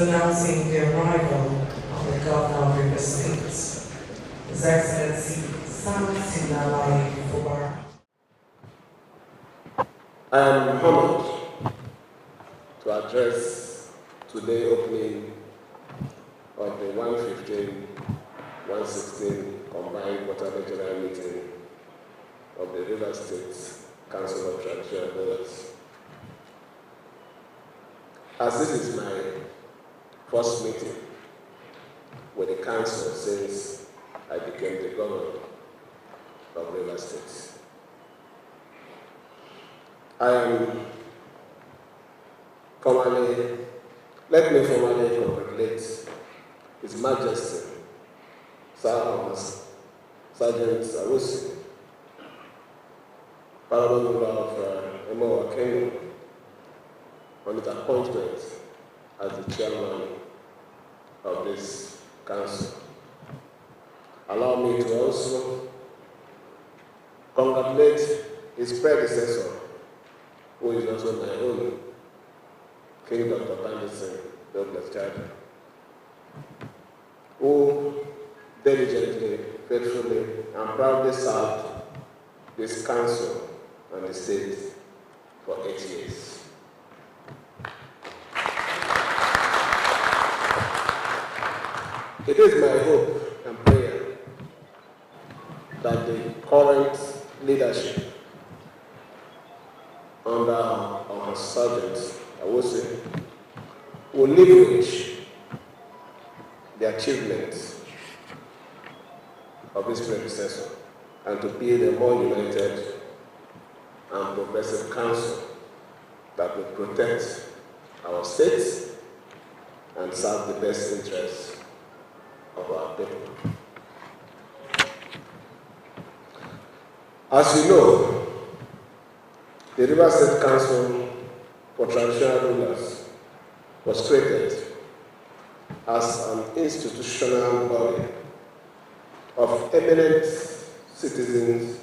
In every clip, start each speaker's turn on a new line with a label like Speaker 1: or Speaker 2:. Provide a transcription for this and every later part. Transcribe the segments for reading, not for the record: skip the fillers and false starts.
Speaker 1: announcing the arrival of the Governor of River State, His Excellency Samson Fubara.
Speaker 2: I am honored to address today's opening of the 115-116 combined quarterly general meeting of the River State Council of Traditional Rulers. As this is my first meeting with the council since I became the governor of River State, let me formally congratulate His Majesty Sir Thomas Sergeant Awusi, Paramount Ruler of Amount of Kenya, on his appointment as the chairman of this council. Allow me to also congratulate his predecessor, who is also my own, King Dr. Anderson Douglas Chad, who diligently, faithfully, and proudly served this council and the state for 8 years. It is my hope and prayer that the current leadership under our Sergeant Awusi will leverage the achievements of his predecessor and to build a more united and progressive council that will protect our state and serve the best interests of our people. As you know, the River State Council for Traditional Rulers was created as an institutional body of eminent citizens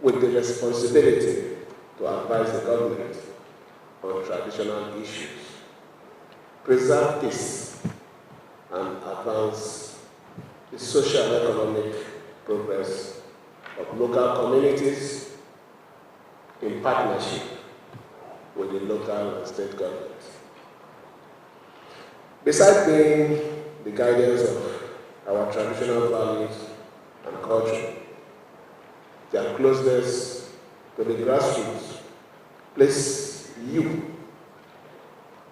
Speaker 2: with the responsibility to advise the government on traditional issues, preserve peace, and advance the social and economic progress of local communities in partnership with the local and state governments. Besides being the guardians of our traditional values and culture, their closeness to the grassroots place you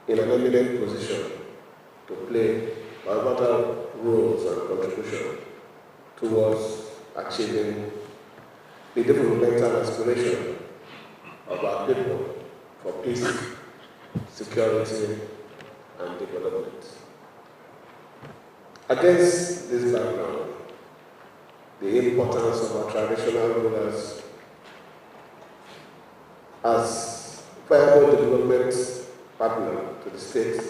Speaker 2: in an eminent position to play pivotal roles and contribution towards achieving the developmental aspiration of our people for peace, security, and development. Against this background, the importance of our traditional rulers as viable development partner to the state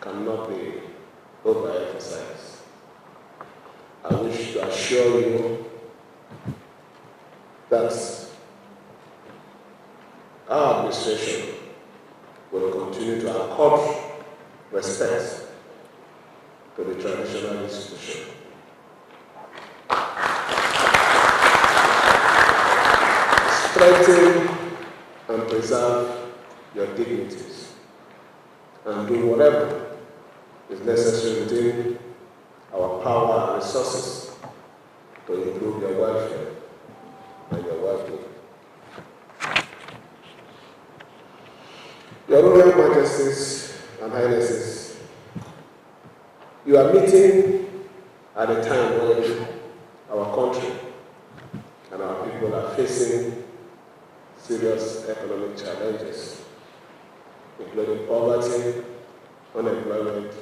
Speaker 2: cannot be overemphasized. I wish to assure you that our administration will continue to accord respect to the traditional institution. Strengthen and preserve your dignities and do whatever is necessary within our power and resources to improve your welfare and your well-being. Your Royal Majesties and Highnesses, you are meeting at a time when our country and our people are facing serious economic challenges, including poverty, unemployment,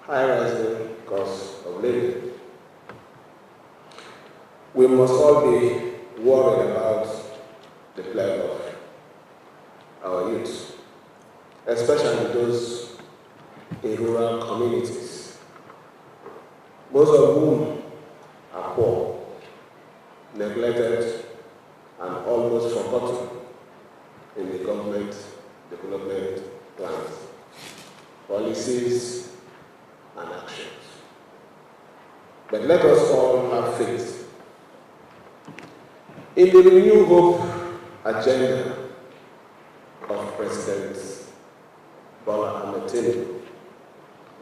Speaker 2: high rising costs of living. We must all be worried about the plight of our youth, especially those in rural communities, most of whom are poor, neglected, and almost forgotten in the government development plans policies, and actions. But let us all have faith in the renewed hope agenda of President Bola Ahmed Tinubu,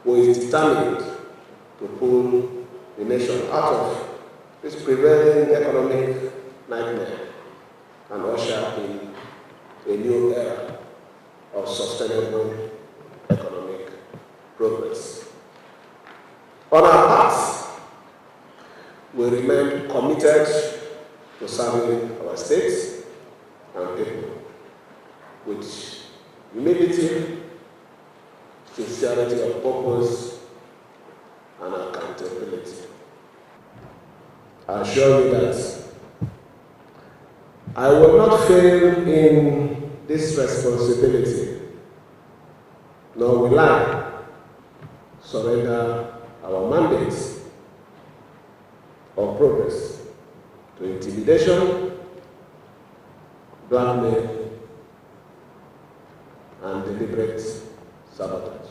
Speaker 2: who is determined to pull the nation out of this prevailing economic nightmare and usher in a new era of sustainable economic progress. On our part, we remain committed to serving our states and people with humility, sincerity of purpose, and accountability. I assure you that I will not fail in this responsibility, nor will I surrender our mandates or progress to intimidation, blackmail, and deliberate sabotage.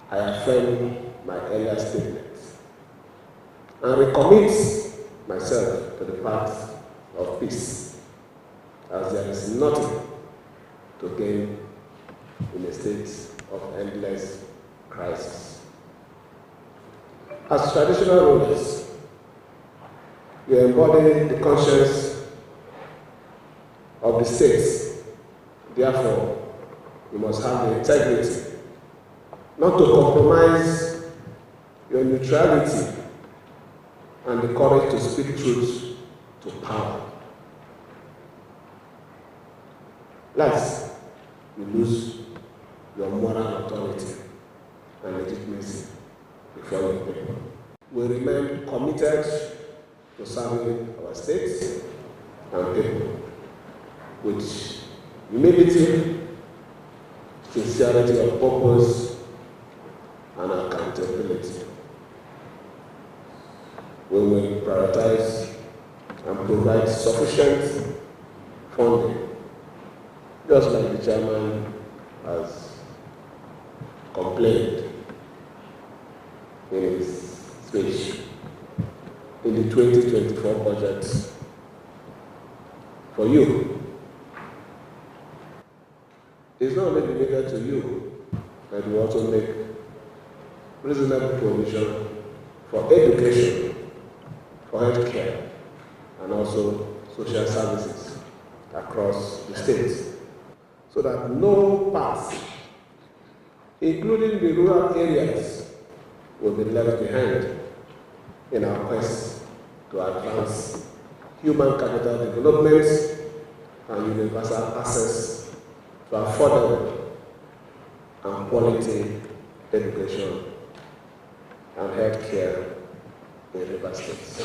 Speaker 2: I affirm my earlier statements and recommit myself to the path of peace, as there is nothing to gain in a state of endless crisis. As traditional rulers, we embody the conscience of the states. Therefore, you must have the integrity not to compromise your neutrality and the courage to speak truth to power. Lest you lose your moral authority and legitimacy before your people. We remain committed to serving our states and people with humility, sincerity of purpose, and accountability. We will prioritize and provide sufficient funding, just like the chairman has complained in his speech in the 2024 budget for you. It's not only limited to you, but we also make reasonable provision for education, for health care, and also social services across the states, so that no part, including the rural areas, will be left behind in our quest to advance human capital development and universal access to affordable and quality education and health care in River States.